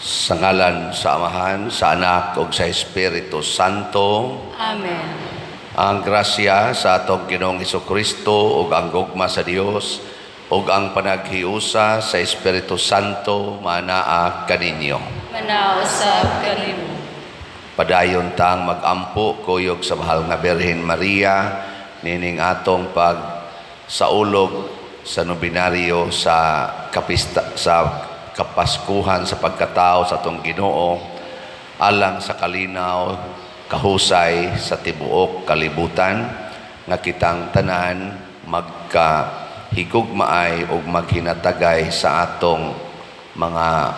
Sa ngalan sa Amahan, sa Anak, ug sa Espiritu Santo. Amen. Ang grasya sa atong Ginoong Hesukristo ug ang gugma sa Dios ug ang panaghiusa sa Espiritu Santo manaa kaninyo. Manausab kanimo. Padayon tang magampo kuyog sa mahal nga Birhen Maria nining atong pagsaulog sa nobinaryo sa kapaskuhan sa pagkatao sa atong Ginoo alang sa kalinaw kahusay sa tibuok kalibutan nga kitang tanan magkahigugmaay ug maghinatagay sa atong mga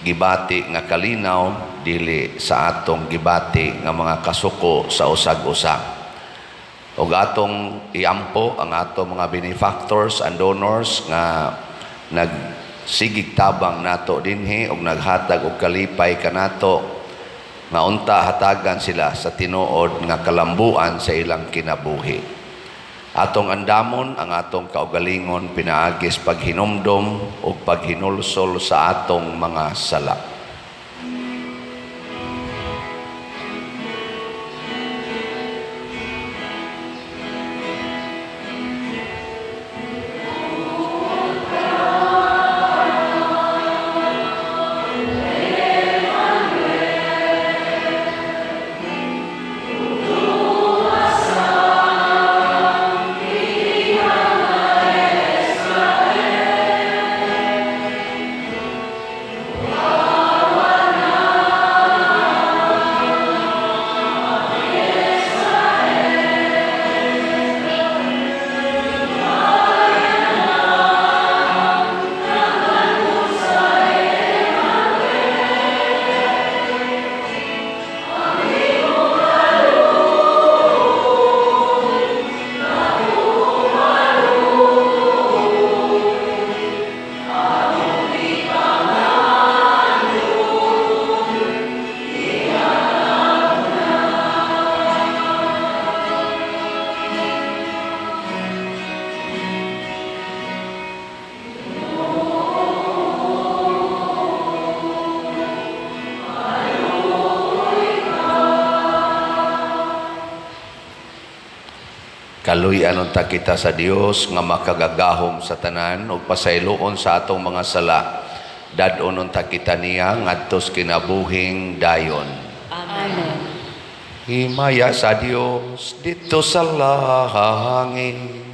gibati nga kalinaw dili sa atong gibati nga mga kasuko sa usag-usag. Ug atong iampo ang atong mga benefactors and donors nga nagsigig tabang nato dinhi ug naghatag og kalipay kanato nga unta hatagan sila sa tinuod nga kalambuan sa ilang kinabuhi. Atong andamon ang atong kaugalingon pinaagis paghinumdom ug paghinulsol sa atong mga sala. Kaluy-an unta kita sa Dios nga makagagahom sa tanan ug pasayloon sa atong mga sala. Dadon unta kita niya ngadtos kinabuhing dayon. Amen. Himaya sa Dios dito sa langit.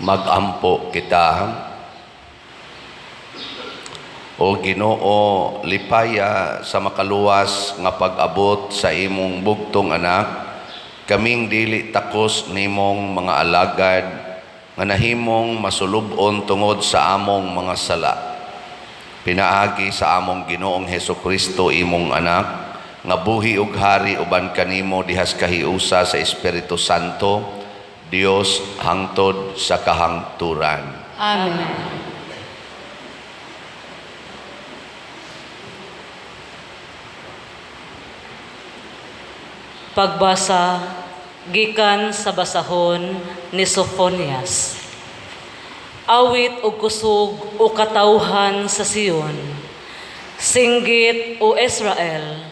Magampo kita. O Ginoo, lipaya sa makaluwas nga pag-abot sa imong bugtong anak, kaming dili takos nimong mga alagad nga nahimong masulubon tungod sa among mga sala. Pinaagi sa among Ginoong Hesukristo imong anak, nga buhi ug hari uban kanimo dihas kahiusa sa Espiritu Santo, Dios hangtod sa kahangturan. Amen. Pagbasa gikan sa basahon ni Sophonias. Awit o kusog o katauhan sa Sion. Singgit o Israel.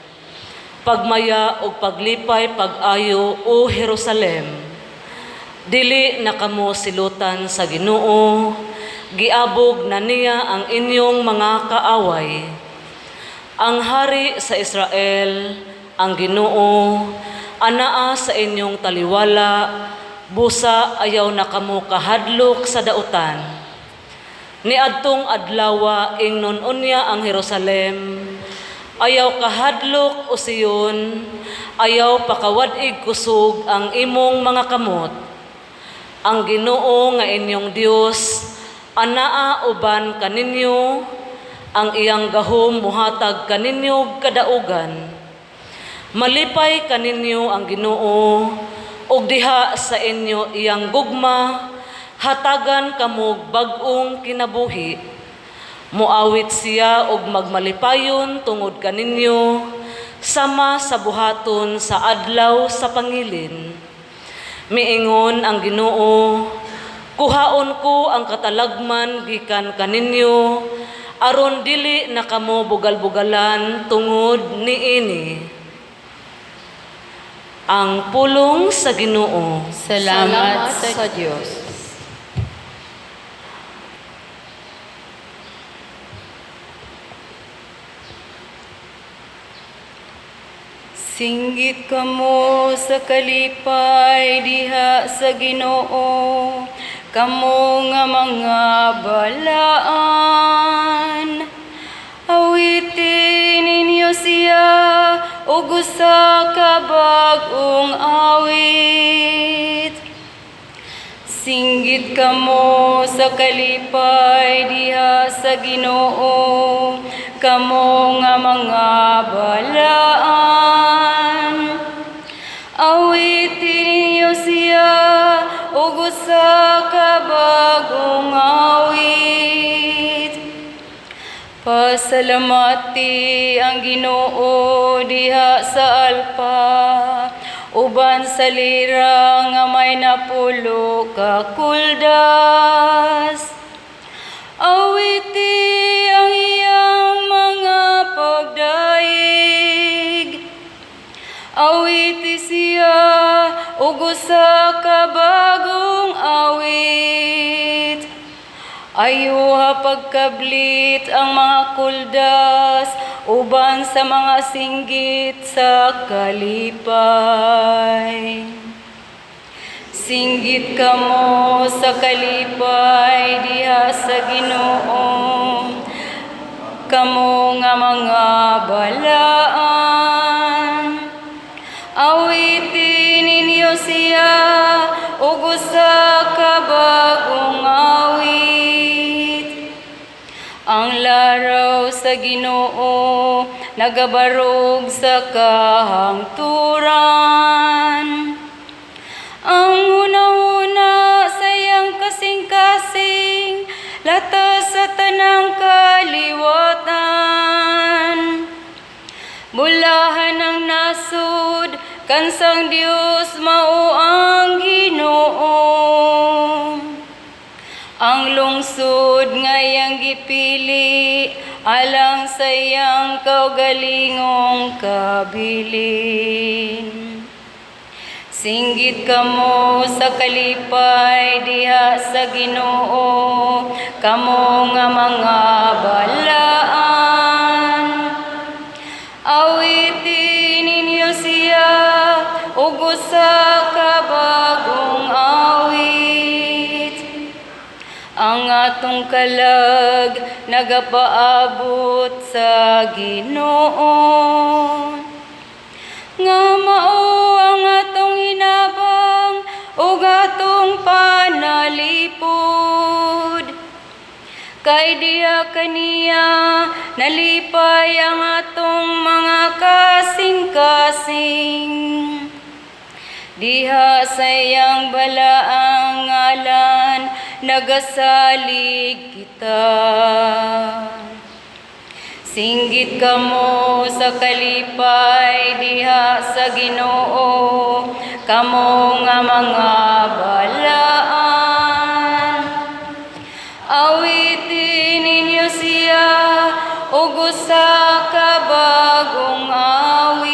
Pagmaya o paglipay pag-ayo o Jerusalem. Dili na kamo silutan sa Ginoo. Giabog na niya ang inyong mga kaaway. Ang hari sa Israel, ang Ginoo, anaa sa inyong taliwala, busa ayaw na kamo kahadlok sa dautan. Niadtong adlawa ingnon unya ang Jerusalem, ayaw kahadlok o Sion, ayaw pakawadig kusog ang imong mga kamot. Ang Ginoo nga inyong Dios, anaa uban kaninyo, ang iyang gahom muhatag kaninyo kadaugan. Malipay kaninyo ang Ginoo, ug diha sa inyo iyang gugma, hatagan kamog bag-ong kinabuhi. Muawit siya ug magmalipayon tungod kaninyo, sama sa buhaton sa adlaw sa pangilin. Miingon ang Ginoo, kuhaon ko ang katalagman gikan kaninyo, aron dili na kamo bugal-bugalan tungod niini. Ang pulong sa Ginoo. Salamat sa Diyos. Singgit kamo sa kalipay diha sa Ginoo, kamo nga mga balaan. Awitin ninyo siya ug usa ka bag-ong awit. Singgit kamo sa kalipay diha sa Ginoo, kamo nga mga balaan. Awitin ninyo siya ug usa ka bag-ong awit. Pasalamati ang Ginoo diha sa alpa, uban sa lira nga may napulo ka kuldas. Awiti ang iyang mga pagdaig. Awiti siya ug usa ka bagong awit. Ayuha pagkablit ang mga kuldas, uban sa mga singgit sa kalipay. Singgit kamo sa kalipay diha sa Ginoo, kamo nga mga balaan. Awitin ninyo siya ug usa ka bagong awit. Ang laraw sa Ginoo nagabarog sa kahangturan. Ang una-una sa iyang kasing-kasing, latas sa tanang kaliwatan. Bulahan ng nasud, kansang Dios mao ang Ginoo. Ang lungsod nga iyang gipili, alang sa iyang kaugalingong kabilin. Singgit kamo sa kalipay diha sa Ginoo, kamo nga mga balaan. Awitin ninyo siya ug usa ka bagong awit. atong kalag nagapaabot sa Ginoo. Nga mao ang atong hinabang ug atong panalipod. Kay diha kaniya nalipay ang atong mga kasing-kasing. Diha sa iyang balaang ngalan nagasalig kita. Singgit kamo sa kalipay diha sa Ginoo, kamo nga mga balaan. Awitin ninyo siya ug usa ka bagong awit.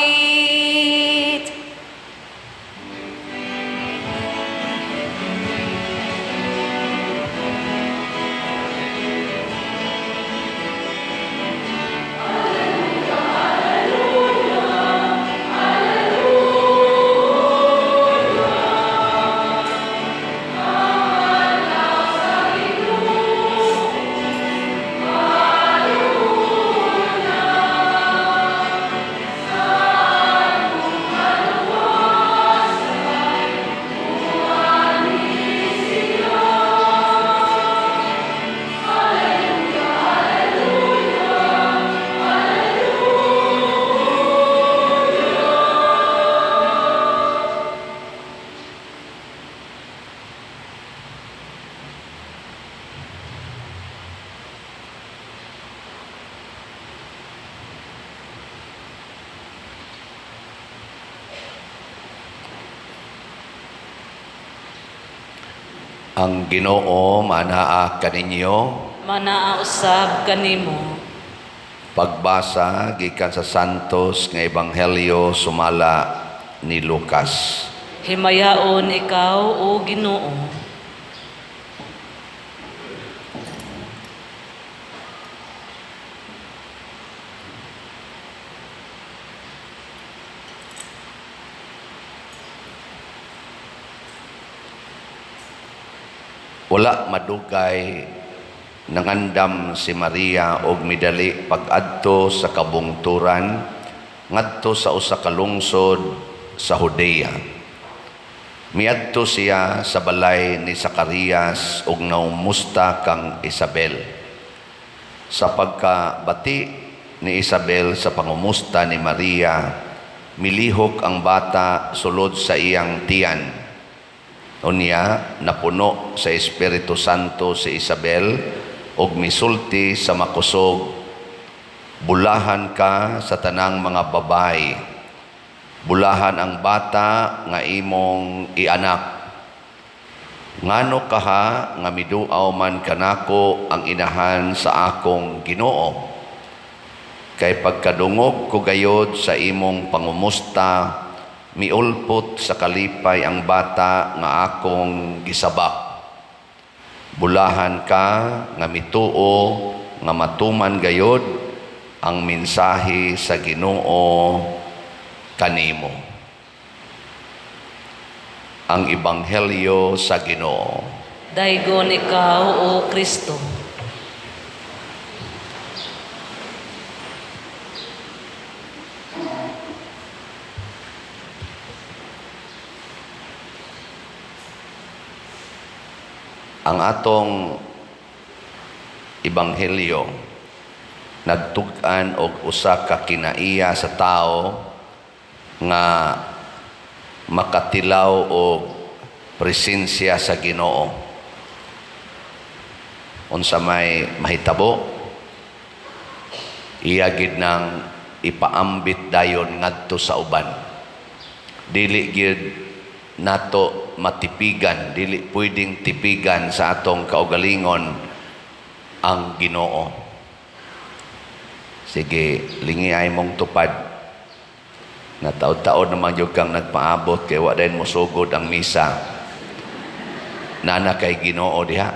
Ang Ginoo manaa kaninyo. Manaa usab kanimo. Pagbasa gikan sa Santos nga Ebanghelyo sumala ni Lucas. Himayaon ikaw o Ginoo. Wala madugay nangandam si Maria og midali pag-adto sa kabungturan ngadto sa usa ka lungsod sa Judea. Miadto siya sa balay ni Zacarias ug naumusta kang Isabel. Sa pagkabati ni Isabel sa pangumusta ni Maria, milihok ang bata sulod sa iyang tiyan. Unya napuno sa Espiritu Santo si Isabel ug misulti sa makusog, bulahan ka sa tanang mga babay, bulahan ang bata nga imong ianak. Ngano kaha nga miduaw man kanako ang inahan sa akong Ginoo? Kay pagkadungog ko gayod sa imong pangumusta, miulpot sa kalipay ang bata nga akong gisabak. Bulahan ka nga mituo nga matuman gayod ang mensahe sa Ginoo kanimo. Ang Ebanghelyo sa Ginoo. Daygon ikaw o Kristo. Ang atong Ebanghelyo nagtug-an og usa ka kinaiya sa tao nga makatilaw og presensya sa Ginoo. Unsa may mahitabo, iya gid nang ipaambit dayon ngadto sa uban. Dili gid nato matipigan, dili pwedeng tipigan sa atong kaugalingon ang Ginoo. Sige, lingiay mong tupad na taod-taod naman yung kang nagpaabot kay wa din mo sugod ang misa. Nana kay Ginoo diha.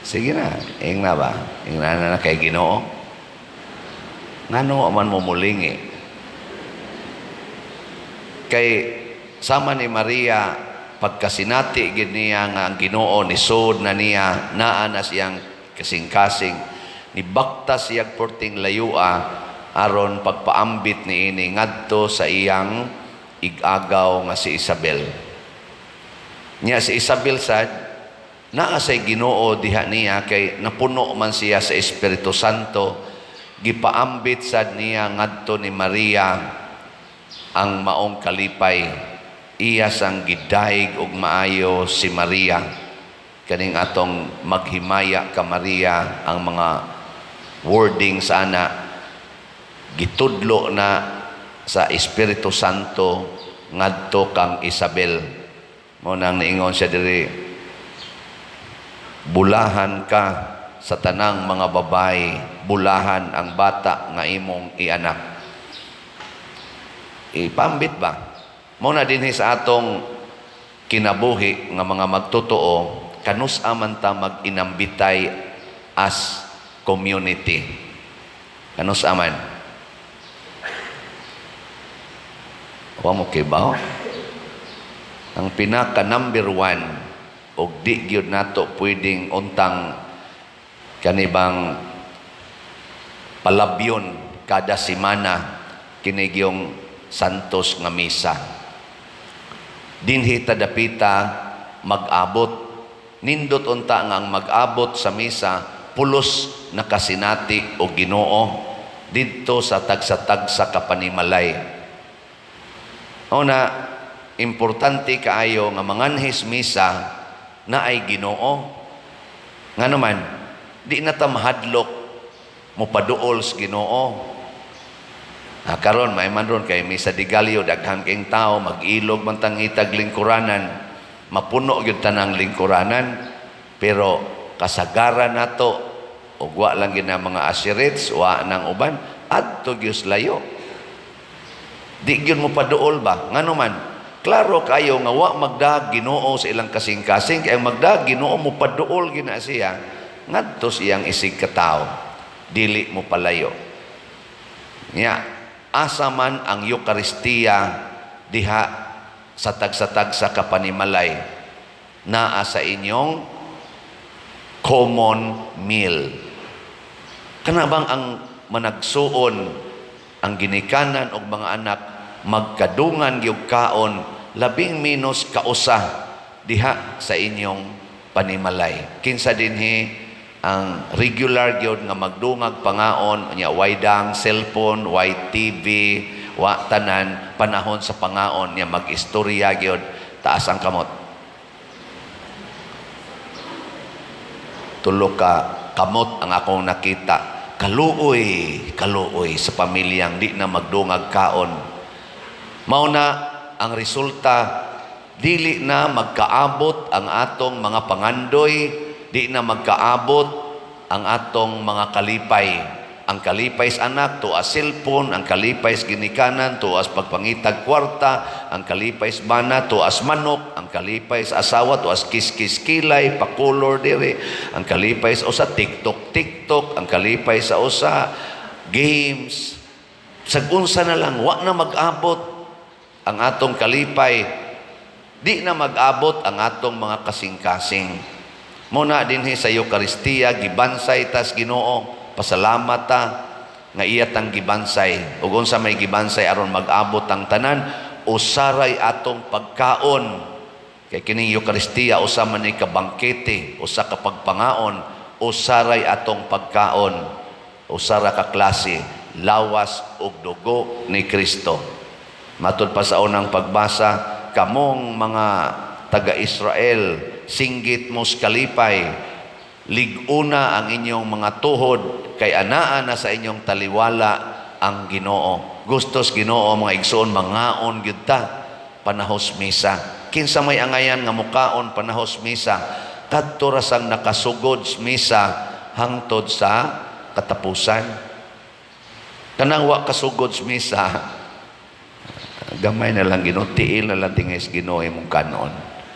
Sige na, ing na ba? Ing na kay Ginoo. Ngano man mo mulingi? Kay sama ni Maria pagkasinati gid niya nga ang Ginoo ni sud na niya naa na siyang kasing-kasing ni baktas siyang porting layua aron pagpaambit niini ngadto sa iyang igagaw nga si Isabel. Nya si Isabel sad naa say Ginoo diha niya kay napuno man siya sa Espiritu Santo, gipaambit sad niya ngadto ni Maria ang maong kalipay. Iya sang gidaig og maayo si Maria. Kaning atong maghimaya ka Maria, ang mga wording sana gitudlo na sa Espiritu Santo ngadto kang Isabel. Mo nang niingon siya diri, bulahan ka sa tanang mga babae, bulahan ang bata nga imong ianak. Ipambit ba? Muna din sa atong kinabuhi nga mga magtotoo, kanus aman ta mag-inambitay as community. Kanus aman. Wa mo kibaw? Ang pinaka number 1 og di gyud nato pwedeng untang kanibang palabyon kada semana kini gyung santos nga misa. Dinhi ta dapita mag-abot, nindot unta nga ang mag-abot sa misa pulos nakasinati o Ginoo didto sa tagsa-tagsa kapanimalay. Una, importante kaayo nga manganhis misa na ay Ginoo. Nga naman, di na ta mahadlok mo paduol sa Ginoo. Karon may man ron kay misa di Galyo daghang king tao mag-ilog man tang itag lingkuranan, mapuno gyud tanang lingkuranan, pero kasagaran nato ug wa lang gina mga asirits wa nang uban adto gyud layo. Di gyud mo paduol ba? Ngano man, klaro kayo nga wa magdag Ginoo sa ilang kasing-kasing kay magdag Ginoo mo paduol gina siya ngadto siyang isig ka tawo, dili mo palayo. Nya asa man ang Eukaristiya diha sa tagsa-tagsa kapanimalay naa sa inyong common meal. Kana bang ang managsuon ang ginikanan og mga anak magkadungan gyud kaon labing minus kausa diha sa inyong panimalay. Kinsa dinhi ang regular gyud nga magdungag pangaon nya way dang cellphone, way TV, wa tanan panahon sa pangaon nya mag-istorya gyud taas ang kamot. Tulo ka kamot ang akong nakita. Kaluoy sa pamilyang di na magdungag kaon. Mao na ang resulta, dili na magkaabot ang atong mga pangandoy, di na magkaabot ang atong mga kalipay. Ang kalipay sa anak, tuas cellphone, ang kalipay sa ginikanan, tuas pagpangitag kwarta, ang kalipay sa bana, tuas manok, ang kalipay sa asawa, tuas kiskis kilay, pakulor diri, ang kalipay sa usa, TikTok, ang kalipay sa usa, games. Sagunsa na lang, wa na mag-abot ang atong kalipay, di na mag-abot ang atong mga kasing-kasing. Muna dinhi sa Eukaristiya, gibansay tas Ginoo, pasalamat ta nga iya tang gibansay. Ug unsa may gibansay aron mag-abot ang tanan, usaray atong pagkaon. Kay kining Eukaristiya usa man ni ka bangkete, usa ka pagpangaon, usaray atong pagkaon, usara ka klase, lawas ug dugo ni Kristo. Matud pa sa unang pagbasa, kamong mga taga-Israel, singgit mos kalipay, liguna ang inyong mga tuhod, kay anaa na sa inyong taliwala ang Ginoo. Gustos Ginoo mga igsoon mangaon gyud ta panahos misa. Kinsa may angayan nga mukaon panahos misa, kadto ra sang nakasugod sa misa hangtod sa katapusan. Kanang wa kasugod sa misa, gamay na lang Ginoo, tiil na lang tingis Ginoo imong kanon.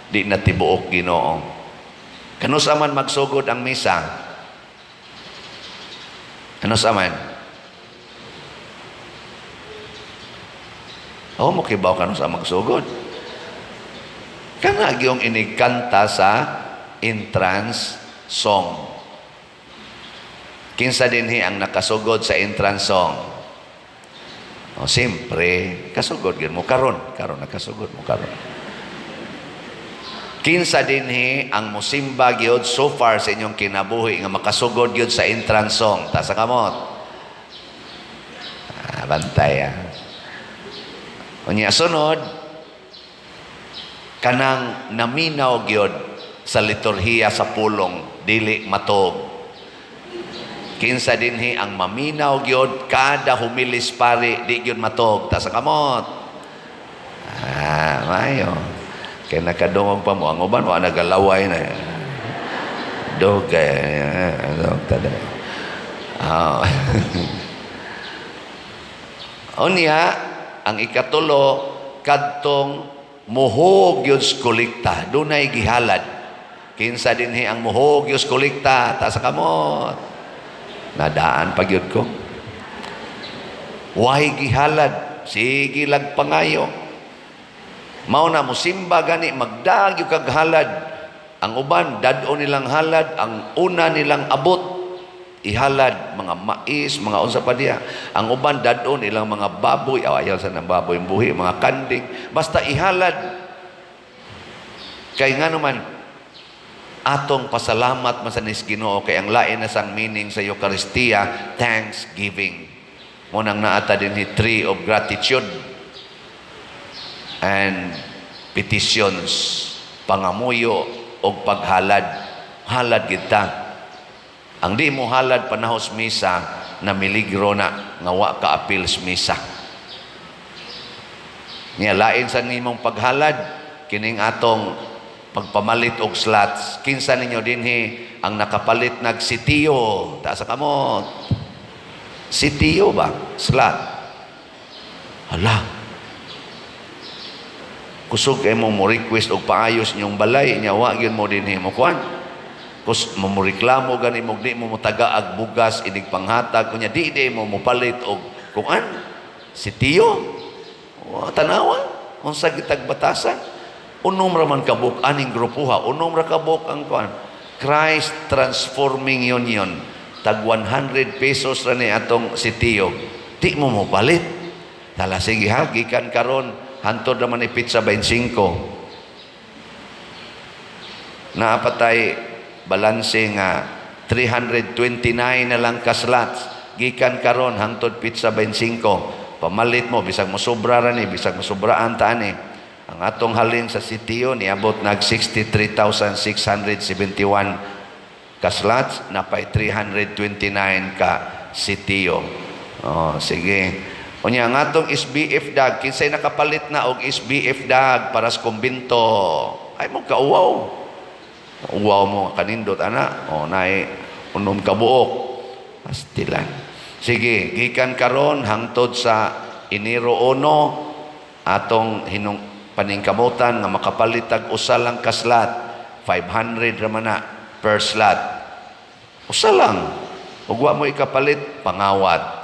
Di na tibuok Ginoo. Kanus aman magsugod ang misa? Kanus aman? O, makibaw kanus ang magsugod. Kana gyung inikanta sa entrance song. Kinsa dinhi ang nakasugod sa entrance song? O, siyempre, kasugod gyud mo karon nakasugod mo karon. Kinsa dinhi ang musimba gyud so far sa inyong kinabuhi nga makasugod gyud sa entrance song? Ta sa kamot. Bantay. Unya sunod, kanang naminaw gyud sa liturhiya sa pulong dili matog. Kinsa dinhi ang maminaw gyud kada humilis pare di gyud matog. Ta sa kamot. Mayo. Kaya nakadungog pa mo. Ang uban, nagalaway na. Dugay. Unya, ang ikatulo, kadtong muhog yun kolekta. Dunay gihalad. Kinsa dinhi ang muhog yun kolekta. Ta sa kamot. Nadaan pag yun ko. Wahay gihalad. Sige lagpangayo. Mao na musimba gani magdagyo kag halad. Ang uban dad-o nilang halad, ang una nilang abot ihalad mga mais, mga unsa pa diya. Ang uban dad-o nilang mga baboy, ayaw sa nang baboy buhi, mga kanding, basta ihalad. Kay ngano man atong pasalamat masanis Ginoo kay ang lain na sang meaning sa Eucharistia, thanksgiving. Munang naata dinhi tree of gratitude and petitions, pangamuyo o paghalad. Halad kita. Ang di mo halad panahos misa, na miligro na nga wa ka appeals misa. Niya lain sa nimong paghalad, kining atong pagpamalit og slots. Kinsa ninyo dinhi ang nakapalit nag sitiyo? Ta sa kamot. Sitiyo ba? Slot. Hala. Kusog kay mo request og paayos niyong balay nya wa gyud mo dinhi mo kuan. Kus mo reklamo gani mo di mo tagaag bugas inig panghatag kunya di mo mopalit og kuan. Sitiyo. Tanawa unsa gitag batasan. Unom ra man kabuk aning grupuha, unom ra kabuk ang kuan. Christ Transforming Union. Tag 100 pesos ra ni atong sitiyo. Di mo mopalit. Tala sige ha, gikan karon hantod naman ni pizza 25. Naapatay balanse nga 329 na lang ka slots. Gikan karon hantod pizza 25. Pamalit mo bisag mo sobra ra ni, bisag mo sobraan ta ni. Ang atong halin sa sitiyo niabot nag 63,671 ka slots, napay 329 ka sitiyo. Oh, sige. Unya ang atong SBF dag, kinsay nakapalit na og SBF dag para sa kumbinto. Ay mo kauwaw. Uwaw mo kanindot ana. O naay unom ka buok. Astilan. Sige, gikan karon hangtod sa Enero 1 atong paningkamutan nga makapalit tag usa lang ka slot. 500 ra man na per slot. Usa lang. Ug wa mo ikapalit pangawat.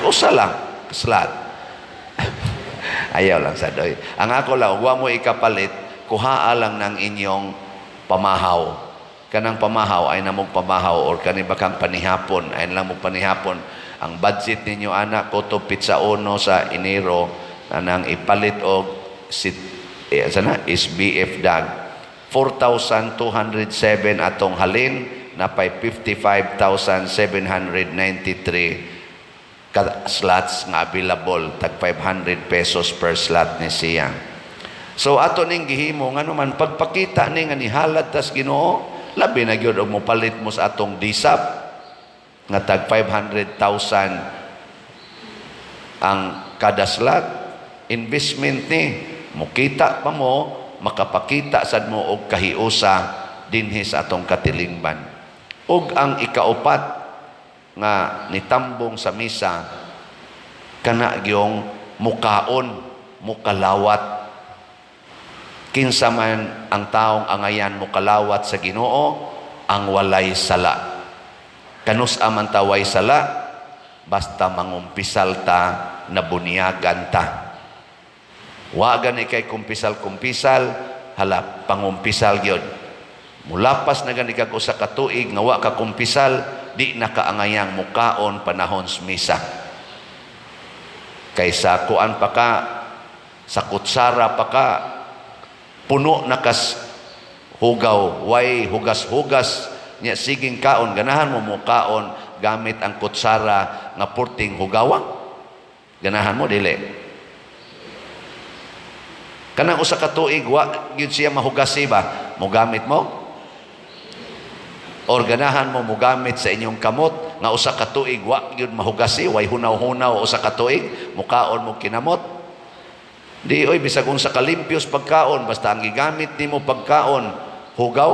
Usa lang slot. Ayaw lang sa doy. Ang ako lang, huwag mo ikapalit, kuhaa lang ng inyong pamahaw. Kanang pamahaw ay namog pamahaw or kanibakang panihapon, ay lang mong panihapon. Ang budget ninyo anak ko to pizza uno sa Enero nang ipalit og SBF dag. 4,207 atong halin na pay 55,793 ka slots nga available, tag 500 pesos per slot ni siya. So ato ning gihimo ngano man pagpakita ni nga nihalad tas Ginoo, labi na gyud og mopalit mo sa atong disap nga tag 500,000 ang kada slot. Investment ni mukita pa mo, makapakita sad mo og kahiusa dinhi sa atong katilingban. Ug ang ikaupat nga nitambong sa misa kana gyung mukaon, mukalawat. Kinsa man ang taong angayan mukalawat sa Ginoo, ang walay sala. Kanus aman ta way sala, basta mangumpisal ta, nabunyagan ta. Wa gani kay kumpisal-kumpisal, hala pangumpisal gyud. Mulapas na gani kag usa ka tuig nga wa ka kumpisal, di na kaangayang mukaon panahon sa misa. Kaysa kuan pa ka, sa kutsara pa ka, puno na kas hugaw, way hugas-hugas, nya siging kaon, ganahan mo mukaon gamit ang kutsara nga purting hugawang. Ganahan mo, dili. Kanang usa ka tuig, wa gyud siya mahugasi ba? Mogamit mo? Or ganahan mo mugamit sa inyong kamot nga usa ka tuig wa gyud mahugasi, way hunaw-hunaw usa ka tuig, mukaon mo kinamot? Di oy, bisag unsa ka limpios pagkaon, basta ang gigamit nimo pagkaon hugaw,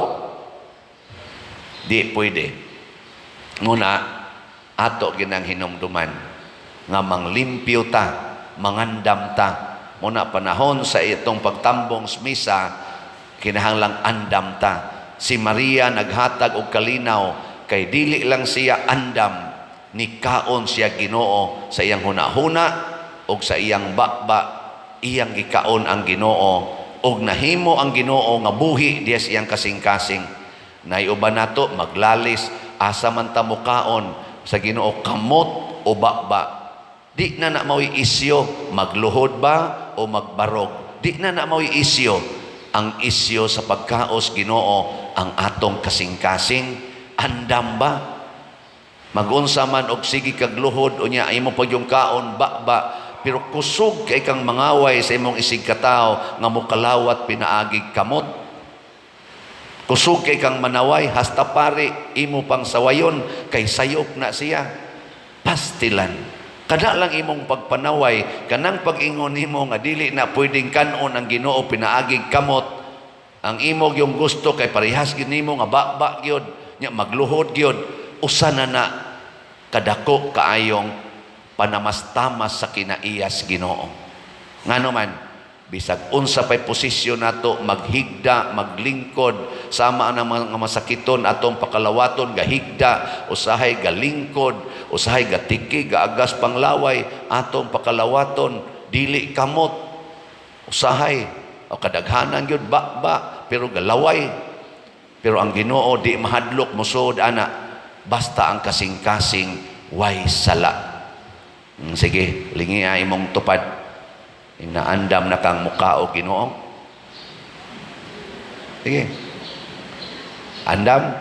di pwede. Nguna ato ginang hinumduman nga manglimpyo ta, mangandam ta. Muna panahon sa itong pagtambong sa misa, kinahanglang andam ta. Si Maria naghatag og kalinaw kay dili lang siya andam, ni kaon siya Ginoo sa iyang hunahuna og sa iyang bakba, iyang gikaon ang Ginoo og nahimo ang Ginoo nga buhi diya sa iyang kasing-kasing. Naiuban nato maglalis asa man ta mukaon sa Ginoo, kamot o bakba. Di na mao'y isyo magluhod ba o magbarog. Di na mao'y isyo. Ang isyo sa pagkaos Ginoo ang atong kasing-kasing. Andam ba? Magunsa man og sige kag luhod unya imo pag yung kaon bakba, pero kusog kay kang mangaway sa imong isig katao nga mokalawat pinaagig kamot. Kusog kay kang manaway hasta pare imo pang sawayon kay sayop na siya. Pastilan. Kada lang imong pagpanaway, kanang pag-ingon nimo nga dili na pwedeng kanon ang Ginoo pinaagig kamot. Ang imong yung gusto kay parehas gid nimo nga bakba gyud, nya magluhod gyud, usa na kadako kaayong panamastamas sa kinaiyas Ginoo. Ngano man bisag unsa pay posisyon nato, maghigda, maglingkod, sama ang mga masakiton atong pakalawaton, gahigda, usahay galingkod, usahay gatiki, gaagas panglaway, atong pakalawaton, dili kamot, usahay, o kadaghanan yun, ba, pero galaway. Pero ang Ginoo di mahadlok, musod, ana, basta ang kasing-kasing, way sala. Sige, lingi imong tupad. Inaandam na kang mukao Ginoo. Sige. Andam.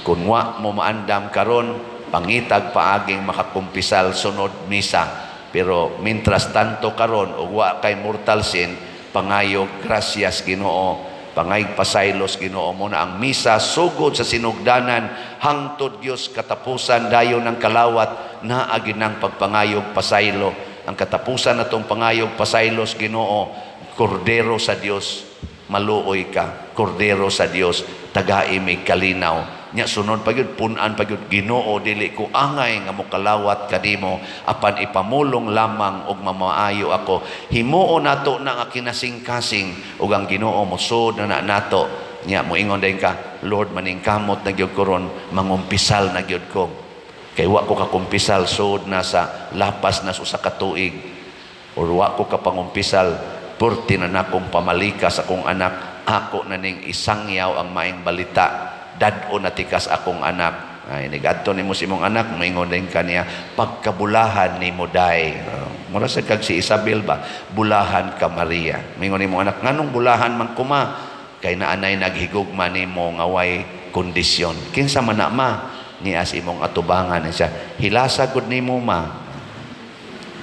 Kung wa mo maandam karon, pangitag paaging makakumpisal sunod misa. Pero mintras tanto karon ug wa kay mortal sin, pangayog gracias Ginoo, pangayog pasaylos Ginoo mo na ang misa sugod sa sinugdanan hangtod Dios katapusan dayon ng kalawat na aginang pagpangayog pasaylo. Ang katapusan natong pangayog pasaylos Ginoo, kordero sa Dios, maluoy ka, kordero sa Dios, tagai may kalinaw. Nya sunod pa gyud, punan pa gyud, Ginoo dili ko angay nga mokalawat kanimo, apan ipamulong lamang og mamaayo ako. Himuon nato na nga kinasing-kasing ug ang Ginoo mosud na nato. Nya moingon dayon ka, Lord maningkamot na gyud ko ron, mangumpisal na gyud ko. Kay wa ko kakumpisal sud na sa lapas na usa ka tuig, or wa ko kapangumpisal purti na nakong pamalika sa akong anak, ako na ning isangyaw ang maing balita, dad-o na tikas akong anak. Ay nigadto nimo si imong anak, moingon din kaniya, pagkabulahan nimo day. Mura sa kag si Isabel ba, bulahan ka Maria. Moingon nimo anak, nganong bulahan man kuma? Kay naanay naghigugma nimo nga way kondisyon. Kinsa man na ma? Ni as imong atubangan siya, hilasa gud nimo ma.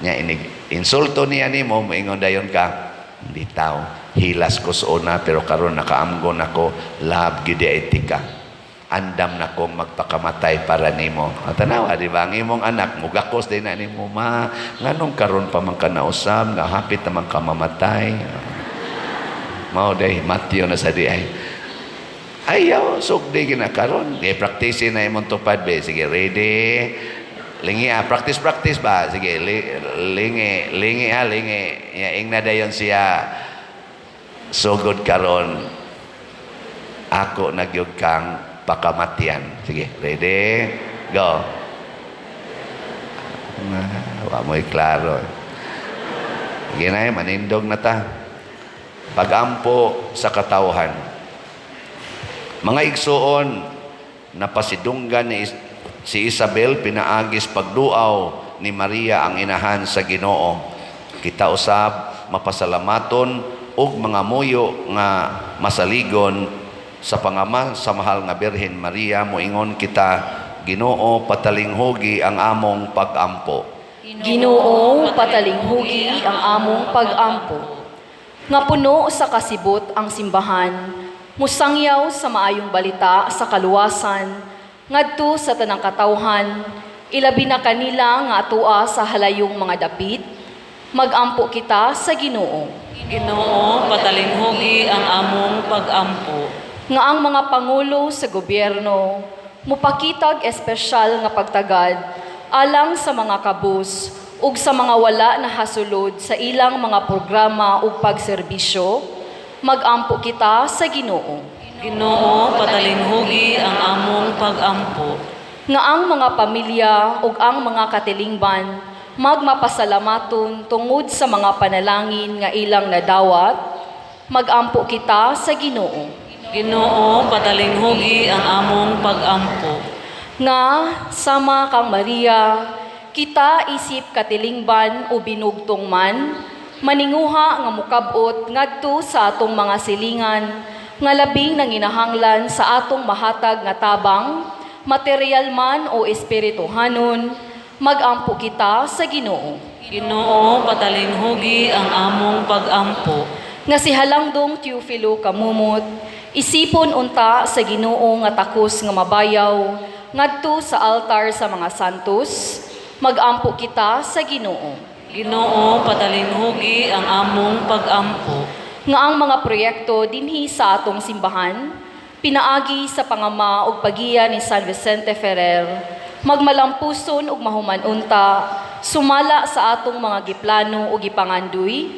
Nya inig insulto niya nimo, moingon dayon ka, hindi tao, hilas ko suona pero karon nakaamgon ako, love gid etika. Andam na kong magpakamatay para nimo. Tanawa di ba ang imong anak mugakos din na nimo, ma nganong karon pa man ka nausab nga hapit naman ka mamatay. Mao day Mateo na sa di ay. Ayaw, sugdi ginakaroon. I-practice na imong tupad, be. Sige, ready? Lingi practice ba? Sige, lingi. Yaing na dayon siya. Sugod karon. Ako nagyug kang pakamatyan. Sige, ready? Go. Wa mo'y klaro. Ginay, manindog na ta. Pagampo sa katawhan. Mga igsuon, napasidunggan ni si Isabel pinaagis pagduaw ni Maria ang inahan sa Ginoo. Kita usab mapasalamaton ug mga muyo nga masaligon sa pangama sa mahal nga Birhen Maria. Moingon kita, Ginoo, patalinghugi ang among pag-ampo. Ginoo, patalinghugi ang among pag-ampo. Nga puno sa kasibot ang simbahan, musangyaw sa maayong balita sa kaluwasan, ngadto sa tanang katawhan, ilabi na kanila nga atua sa halayong mga dapit, magampo kita sa Ginoo. Ginoo, patalinghugi ang among pag-ampo. Nga ang mga pangulo sa gobyerno, mupakitag espesyal nga pagtagad alang sa mga kabus ug sa mga wala na hasulod sa ilang mga programa ug pagserbisyo, magampo kita sa Ginoo. Ginoo, patalinghugi ang among pag-ampo. Nga ang mga pamilya ug ang mga katilingban magmapasalamaton tungod sa mga panalangin nga ilang nadawat, magampo kita sa Ginoo. Ginoo, patalinghugi ang among pag-ampo. Nga sama kang Maria, kita isip katilingban o binugtong man, maninguha nga mukabot ngadto sa atong mga silingan, nga labing nanginahanglan sa atong mahatag nga tabang, material man o espirituhanon, magampo kita sa Ginoo. Ginoo, patalinghugi ang among pag-ampo. Nga si Halangdong Teofilo Kamumot, isipon unta sa Ginoo nga takos nga mabayaw, ngadto sa altar sa mga santos, magampo kita sa Ginoo. Ginoo, patalinghugi ang among pag-ampo. Nga ang mga proyekto dinhi sa atong simbahan, pinaagi sa pangama ug pagiya ni San Vicente Ferrer, magmalampuson ug mahuman unta, sumala sa atong mga giplano ug gipanganduy,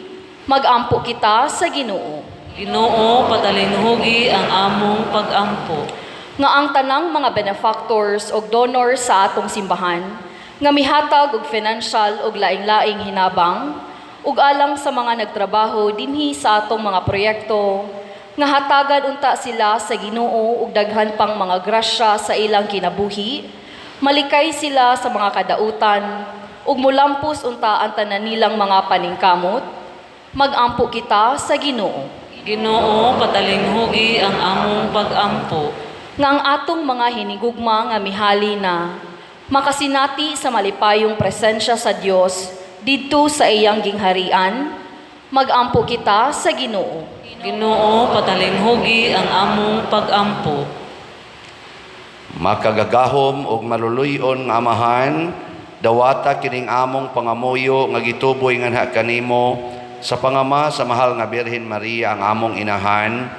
magampo kita sa Ginoo. Ginoo, patalinghugi ang among pag-ampo. Nga ang tanang mga benefactors ug donors sa atong simbahan, nga mihatag og financial ug laing-laing hinabang, ug alang sa mga nagtrabaho dinhi sa atong mga proyekto, nga hatagan unta sila sa Ginoo ug daghan pang mga grasya sa ilang kinabuhi, malikay sila sa mga kadautan, ug mulampos unta ang tanan nilang mga paningkamot, magampo kita sa Ginoo. Ginoo, patalinghugi ang among pag-ampo. Nga ang atong mga hinigugma nga mihali na, makasinati sa malipayong presensya sa Dios didto sa iyang gingharian, magampo kita sa Ginoo. Ginoo, patalinghugi ang among pag-ampo. Makagagahom ug maluluyon nga amahan, dawata kining among pangamuyo nga gituboy nganha kanimo sa pangama sa mahal nga Birhen Maria ang among inahan,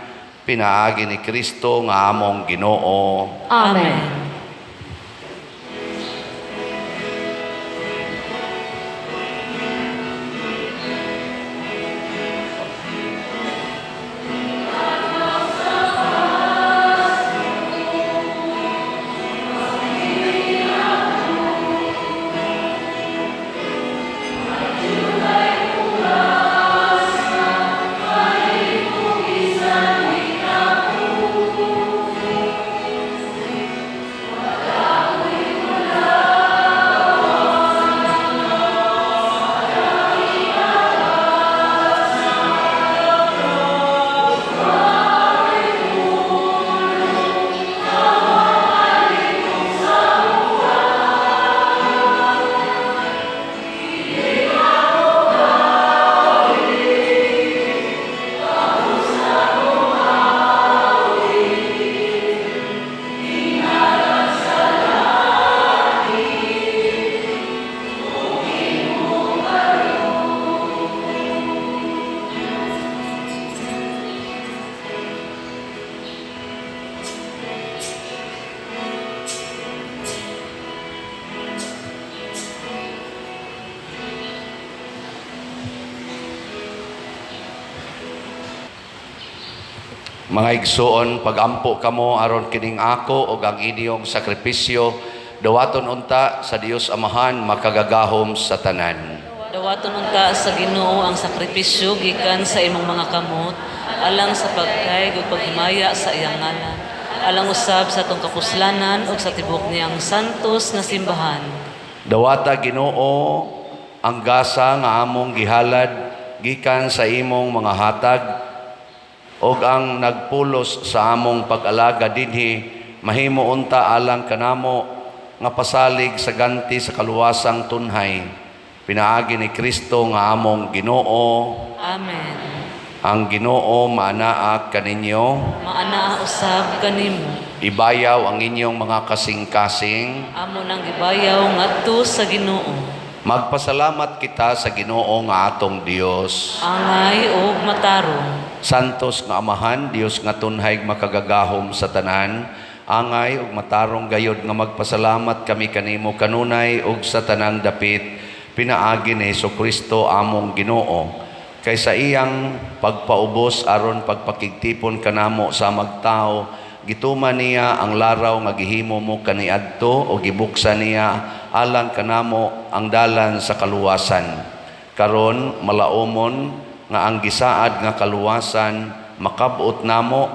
pinaagi ni Kristo nga among Ginoo. Amen. Mga igsuon, pagampo kamo aron kining ako ug ang inyong sakripisyo, dawaton unta sa Dios Amahan makagagahom sa tanan. Dawaton Buhaton unta sa Ginoo ang sakripisyo gikan sa imong mga kamot alang sa pagkayg ug paghimaya sa iyang ngalan. Alang usab sa atong kapuslanan ug sa tibok niyang santos nga simbahan. Dawata Ginoo ang gasa nga among gihalad gikan sa imong mga hatag og ang nagpulos sa among pag-alaga dinhi mahimo unta alang kanamo nga pasalig sa ganti sa kaluwasang tunhay. Pinaagi ni Kristo nga among Ginoo. Amen. Ang Ginoo maanaa kaninyo. Maanaa usab kanimo. Ibayaw ang inyong mga kasing-kasing. Amo nang gibayaw ngadto sa Ginoo. Magpasalamat kita sa Ginoo nga atong Dios. Angay ug matarong. Santos nga Amahan, Dios nga tunhay makagagahom sa tanan. Angay ug matarong gayod nga magpasalamat kami kanimo kanunay ug sa tanang dapit. Pinaagi ni Jesucristo among Ginoo. Kaysa iyang pagpaubos aron pagpakigtipon kanamo sa magtao, gituman niya ang laraw nga gihimo mo kaniadto o gibuksan niya alang kanamo ang dalan sa kaluwasan. Karon malaumon nga ang gisaad nga kaluwasan makabot namo,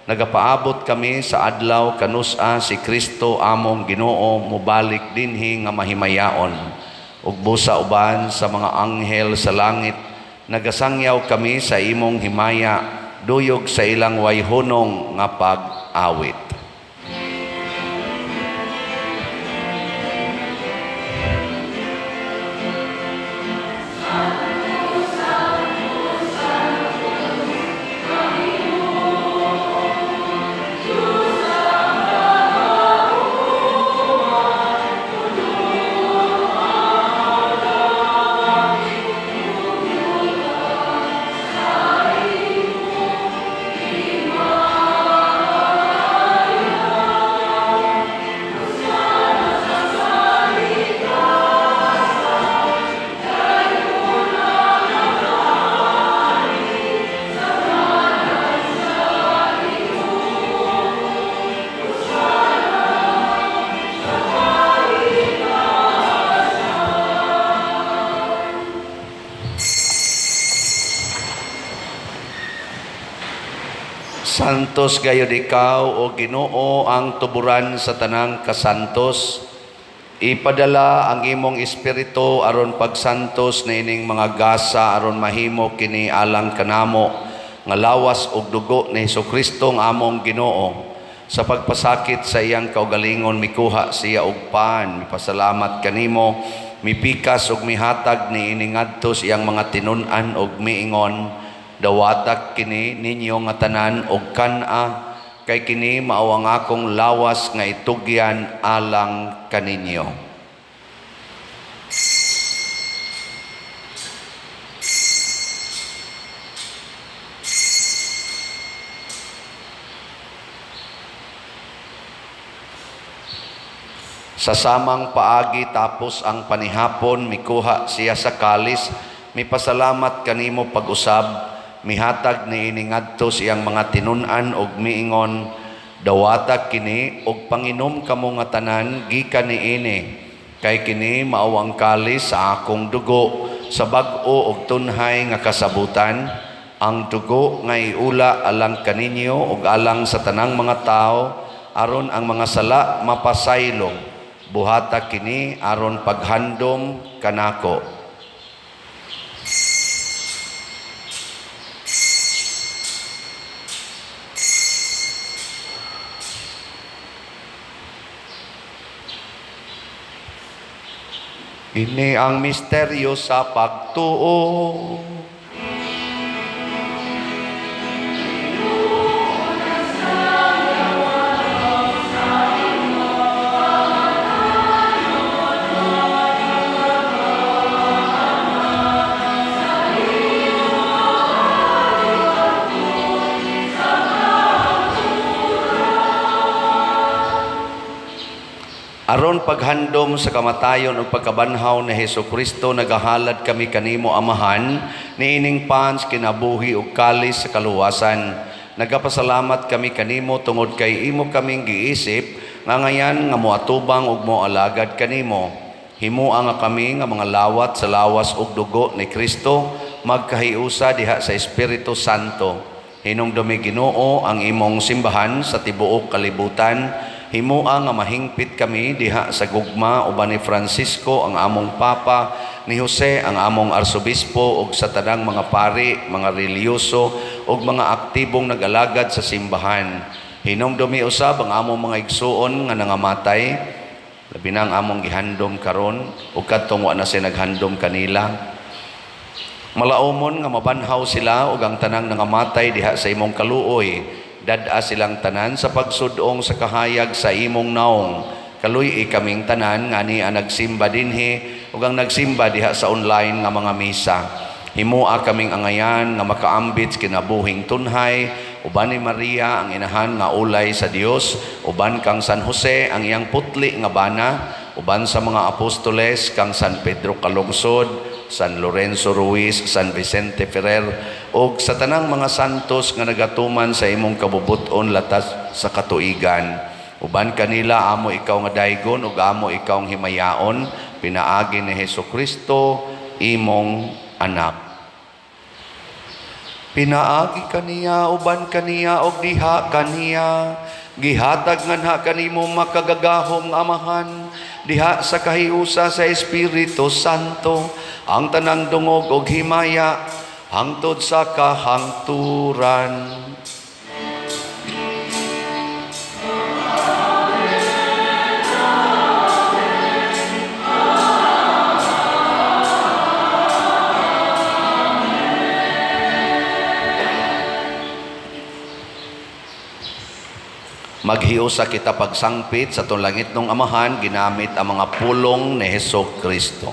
nagapaabot kami sa adlaw kanusa si Kristo among Ginoo mubalik dinhi nga mahimayaon. Ug busa uban sa mga anghel sa langit nagasangyaw kami sa imong himaya duyog sa ilang wayhunong nga pag-awit. Santos gayud ikaw o Ginoo ang tuburan sa tanang kasantos. Ipadala ang imong espiritu aron pagsantos na ining mga gasa aron mahimo kini alang kanamo nga lawas ug dugo ni Jesucristo nga among Ginoo. Sa pagpasakit sa iyang kaugalingon mikuha siya og pan, mipasalamat kanimo, mipikas ug mihatag ni ining ngadto sa iyang mga tinun-an ug miingon. Dawatak kini ninyo nga tanan og kana kay kini mao ang akong lawas nga itugyan alang kaninyo. Sa samang paagi tapos ang panihapon mikuha siya sa kalis, mipasalamat kanimo pag-usab, mihatag ni ini ngadto siyang mga tinun-an og miingon, dawata kini og panginom kamo nga tanan gikan niini kay kini mao ang kalis sa akong dugo sa bag-o og tunhay nga kasabutan, ang dugo nga iula alang kaninyo ug alang sa tanang mga tao aron ang mga sala mapasaylong. Buhata kini aron paghandom kanako. Ini ang misteryo sa pagtuo. Aron paghandom sa kamatayon ug pagkabanhaw ni Jesucristo, nagahalad kami kanimo Amahan niining pans kinabuhi ug kalis sa kaluwasan. Nagapasalamat kami kanimo tungod kay imo kaming giisip nga ngayan nga moatubang ug moalagad kanimo. Himuha nga kami nga mga lawat sa lawas ug dugo ni Kristo magkahiusa diha sa Espiritu Santo. Hinumdumi Ginoo ang imong simbahan sa tibuok kalibutan. Himuha nga mahingpit kami diha sa gugma uban ni Francisco ang among Papa, ni Jose ang among Arsobispo ug sa tanang mga pari, mga reliyoso ug mga aktibong nag-alagad sa simbahan. Hinumdumi usab ang among mga igsuon nga nangamatay, labi na ang among gihandom karon ug kadtong wa na sila naghandom kanila. Malaumon nga mabanhaw sila ug ang tanang nangamatay diha sa imong kaluoy. Dad-a silang tanan sa pagsudong sa kahayag sa imong naong. Kaluy kaming tanan nga ni nagsimba dinhi ug ang nagsimba diha sa online nga mga misa. Himua kaming angayan nga makaambit kinabuhing tunhay, uban ni Maria ang inahan nga ulay sa Dios, uban kang San Jose ang iyang putli nga bana, uban sa mga apostoles kang San Pedro Calungsod, San Lorenzo Ruiz, San Vicente Ferrer, ug sa tanang mga santos nga nagatuman sa imong kabubuton latas sa katuigan. Uban kanila amo ikaw nga daygon ug amo ikaw ang himayaon, pinaagi ni Hesukristo imong anak. Pinaagi kaniya uban kaniya og diha kaniya, gihatag nganha kanimo makagagahom nga amahan, diha sa kahiusa sa Espiritu Santo, ang tanang dungog og himaya hangtod sa kahangturan. Maghiusa kita pagsangpit sa tulangit ng amahan ginamit ang mga pulong ni Hesukristo.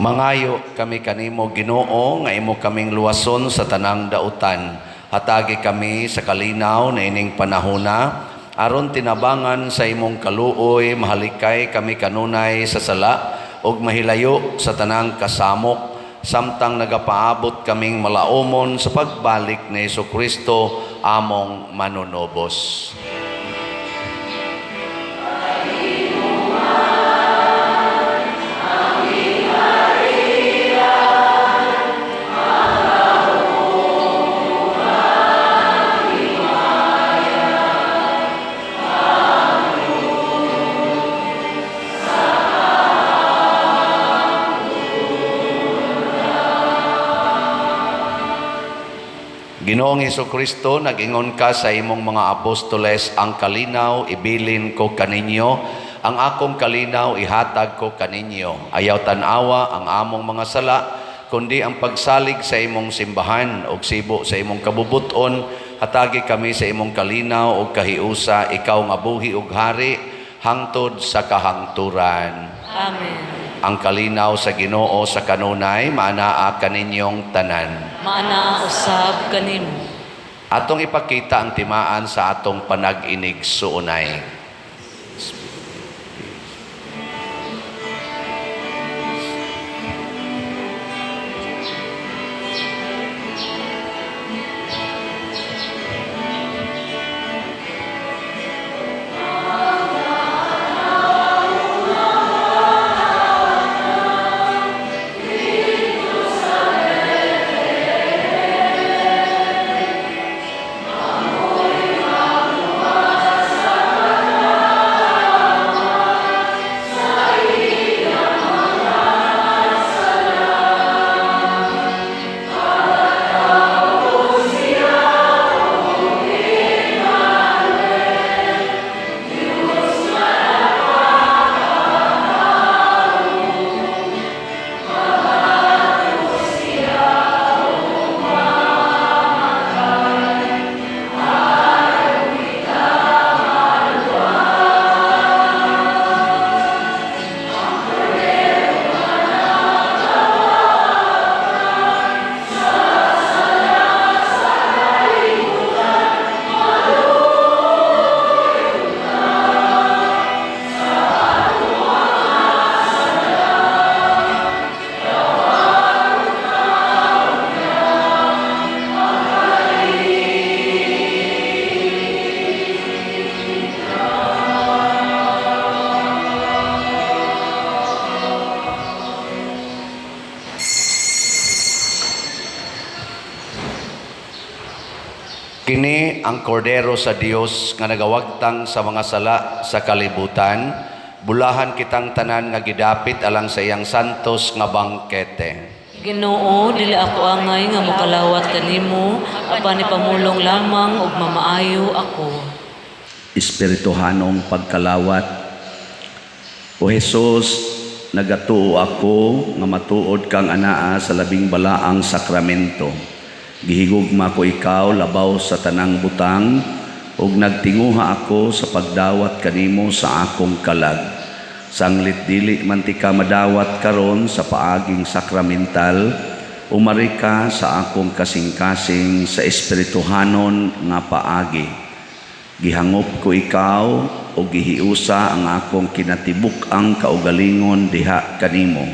Mangayo kami kanimo Ginoo nga imo kaming luwason sa tanang dautan. Hatagi kami sa kalinaw na ining panahona aron tinabangan sa imong kaluoy, mahalikay kami kanunay sa sala ug mahilayo sa tanang kasamok samtang nagapaabot kaming malaumon sa pagbalik ni Hesukristo among manunobos. Ginoong Hesukristo, nag-ingon ka sa imong mga apostoles, ang kalinaw ibilin ko kaninyo, ang akong kalinaw ihatag ko kaninyo. Ayaw tanawa ang among mga sala, kundi ang pagsalig sa imong simbahan o sibo sa imong kabubuton, hatagi kami sa imong kalinaw o kahiusa, ikaw nga buhi ug hari, hangtod sa kahangturan. Amen. Ang kalinaw sa Ginoo sa kanunay, maanaa kaninyong tanan. Maana usab kanimo. Atong ipakita ang timaan sa atong panag-inig suunay. Kini ang kordero sa Dios nga nagawagtang sa mga sala sa kalibutan, bulahan kitang tanan nga gidapit alang sa iyang santos nga bangkete. Ginoo, dili ako angay nga mokalawat kanimo, apan ni pamulong lamang ug mamaayo ako. Espirituhanong pagkalawat. O Jesus, nagatuo ako nga matuod kang anaa sa labing balaang sakramento. Gihigugma ko ikaw labaw sa tanang butang ug nagtinguha ako sa pagdawat kanimo sa akong kalag. Sanglit dili man ti ka madawat karon sa paaging sakramental, umari ka sa akong kasing-kasing sa espirituhanon nga paagi. Gihangop ko ikaw o gihiusa ang akong kinatibuk-ang kaugalingon diha kanimo.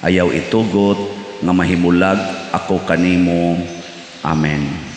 Ayaw itugot nga mahimulag ako kanimo. Amen.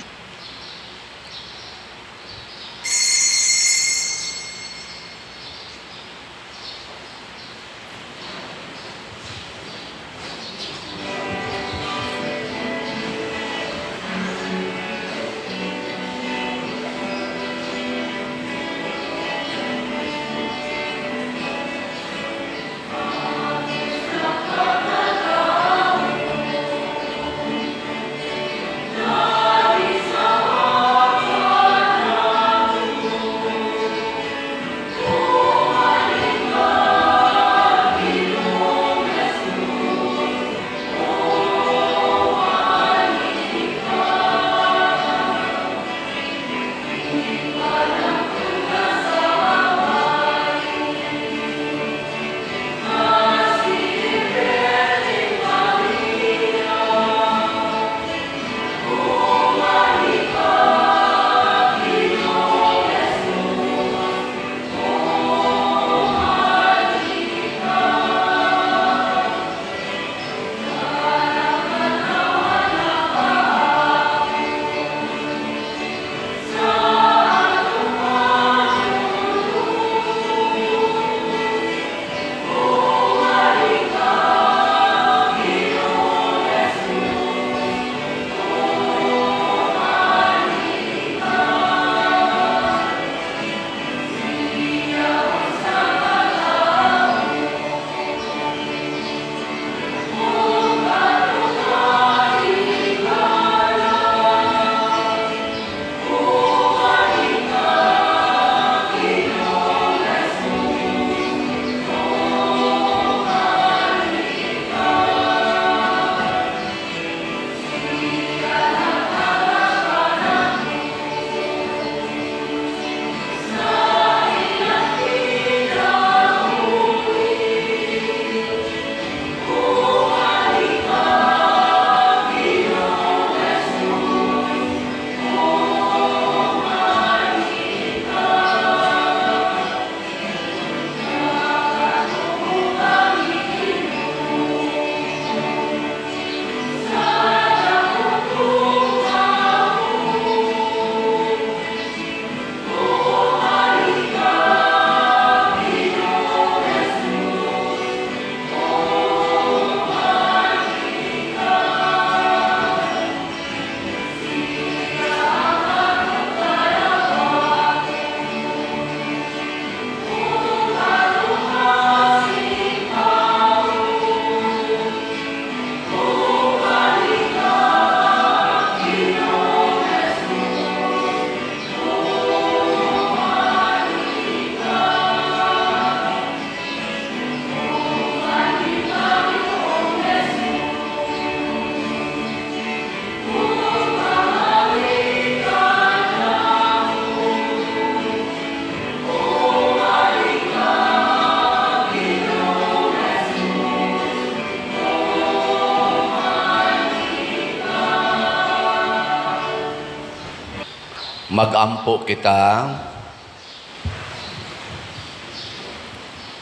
Magampo kita,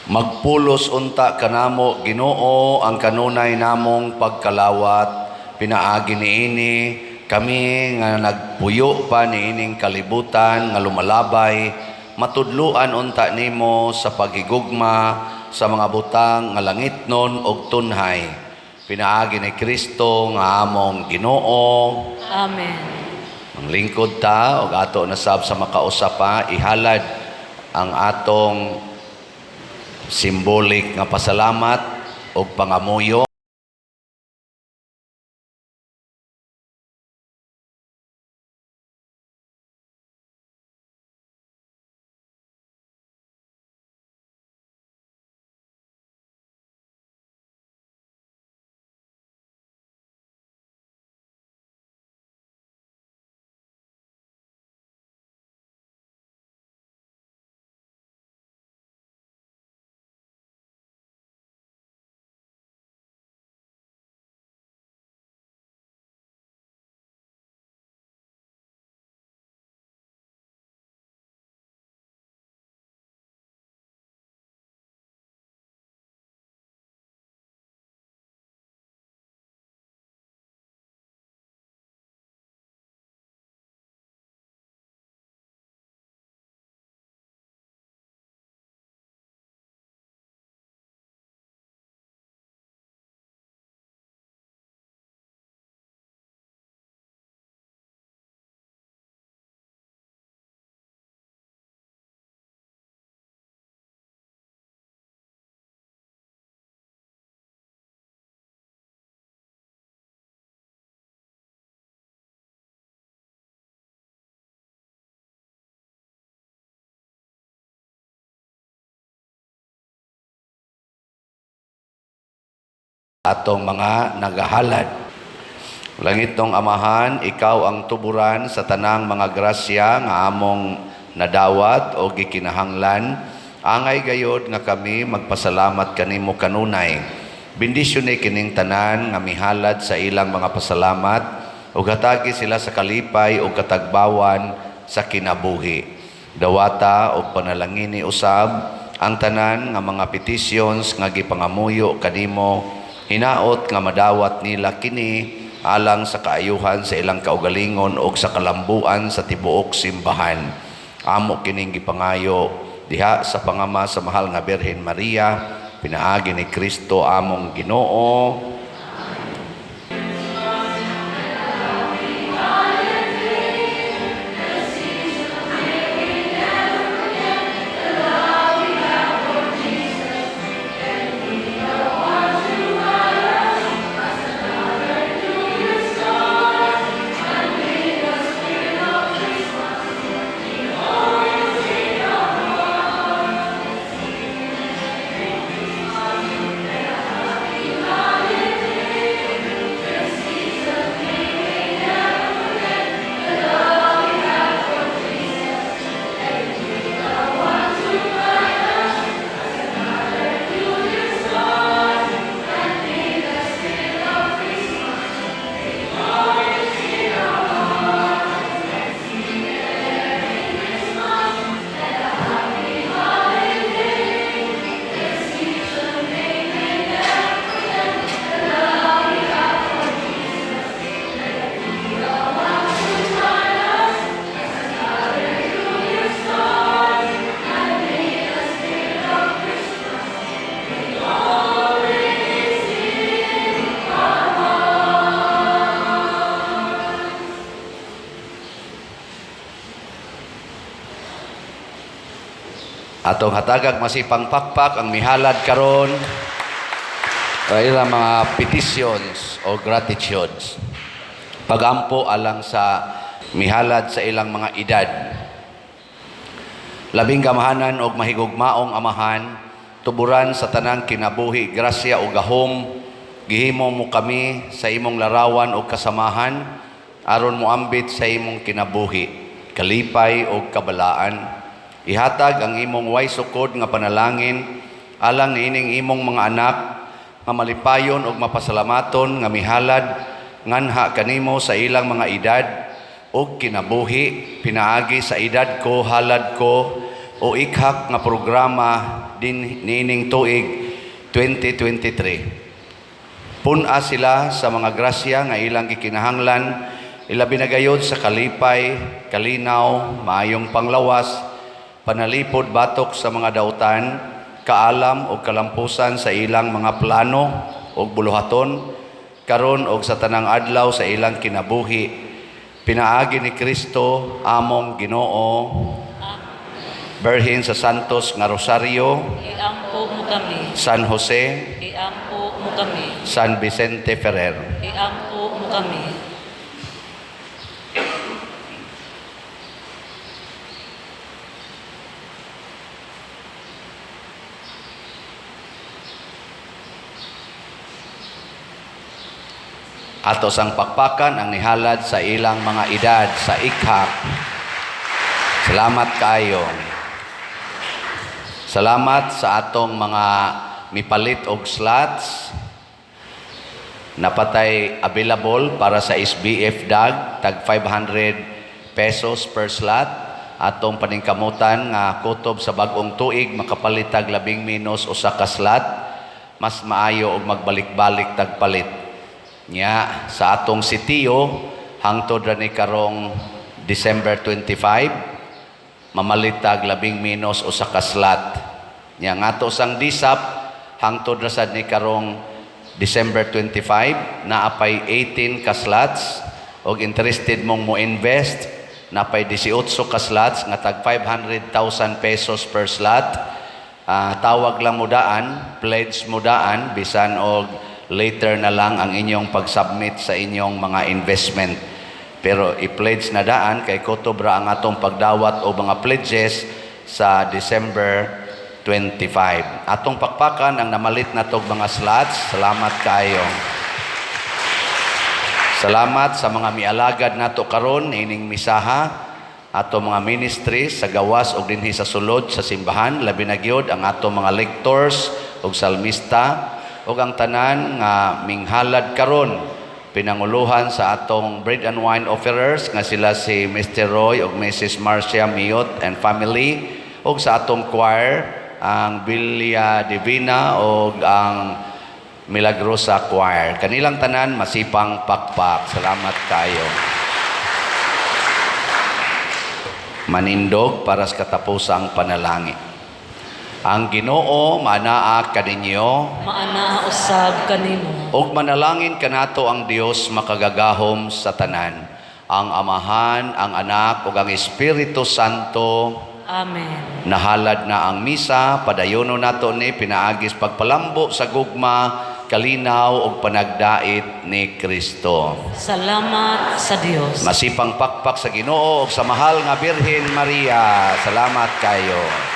magpulos unta kanamo Ginoo ang kanunay namong pagkalawat, pinaagi niini kami nga nagpuyo pa niining kalibutan nga lumalabay, matudluan unta nimo sa paghigugma sa mga butang nga langitnon og tunhay. Pinaagi ni Kristo nga among Ginoo. Amen. Ang lingkod ta og ato nasab sa makausapa ihalad ang atong simbolik nga pasalamat og pangamuyo. Atong mga nagahalad. Langitong Amahan, ikaw ang tuburan sa tanang mga grasya nga among nadawat o gikinahanglan. Angay gayod nga kami magpasalamat kanimo kanunay. Bendisyon ni kining tanan nga mihalad sa ilang mga pasalamat ug hatagi sila sa kalipay ug katagbawan sa kinabuhi. Dawata ug panalangin ni usab ang tanan nga mga petitions nga gipangamuyo kanimo. Hinaot nga madawat nila kini alang sa kaayuhan sa ilang kaugalingon o sa kalambuan sa tibuok simbahan. Amo kining gipangayo diha sa pangama sa mahal nga Birhen Maria, pinaagi ni Kristo among Ginoo. Atong hatagag masipang pakpak ang mihalad karon sa ilang mga petitions o gratitudes. Pagampo alang sa mihalad sa ilang mga edad. Labing gamahanan og mahigugmaong Amahan, tuburan sa tanang kinabuhi, grasya o gahom, gihimo mo kami sa imong larawan o kasamahan, aron mo ambit sa imong kinabuhi, kalipay o kabalaan. Ihatag ang imong way sukod nga panalangin alang niining imong mga anak nga malipayon og mapasalamaton nga mihalad nganha kanimo sa ilang mga edad o kinabuhi, pinaagi sa edad ko, halad ko, o ikhak nga programa din nining tuig 2023. Puna sila sa mga grasya nga ilang gikinahanglan, ilabi na gayod sa kalipay, kalinaw, maayong panglawas, panalipod batok sa mga dautan, kaalam o kalampusan sa ilang mga plano o buluhaton, karon og sa tanang adlaw sa ilang kinabuhi. Pinaagi ni Kristo among Ginoo, Berhin sa Santos nga Rosario, Iampo mo kami. San Jose, Iampo mo kami. San Vicente Ferrer. Iampo mo kami. Ato sang pakpakan ang nihalad sa ilang mga edad sa ikhak. Salamat kayo. Salamat sa atong mga mipalit og slots. Napatay available para sa SBF DAG, tag 500 pesos per slot. Atong paningkamutan nga kutob sa bagong tuig makapalit tag 10 minus usa ka slot. Mas maayo og magbalik-balik tag palit. Nya sa atong sitiyo hangtod ra ni karong December 25 mamalitag 10 minus usa ka slot. Nya ngato sang disap hangtod ra sad ni karong December 25 naapay 18 ka slots og interested mong mo invest naapay 18 ka slots nga tag 500,000 pesos per slot. Tawag lang mo daan, pledge mo daan bisan og later na lang ang inyong pag-submit sa inyong mga investment. Pero i-pledge na daan kay kutobra ang atong pagdawat o mga pledges sa December 25. Atong pakpakan ang namalit na tog mga slots. Salamat kayo. Salamat sa mga mialagad nato karon ining misaha. Atong mga ministries sa gawas o dinhi sa sulod sa simbahan. Labi na gyud ang atong mga lectors o salmista o ang tanan nga minghalad karon pinanguluhan sa atong bread and wine offerers nga sila si Mr. Roy o Mrs. Marcia Miot and family o sa atong choir ang Villa Divina o ang Milagrosa Choir. Kanilang tanan masipang pakpak. Salamat kayo. Manindog para sa katapusang panalangin. Ang Ginoo maanaa kaninyo, Maana usab kanimo. og manalangin kanato ang Dios makagagahom sa tanan, ang Amahan, ang Anak, ug ang Espiritu Santo. Amen. Nahalad na ang misa, padayono nato ni pinaagis pagpalambo sa gugma, kalinaw ug panagdait ni Kristo. Salamat sa Dios. Masipang pakpak sa Ginoo ug sa mahal nga Birhen Maria. Salamat kayo.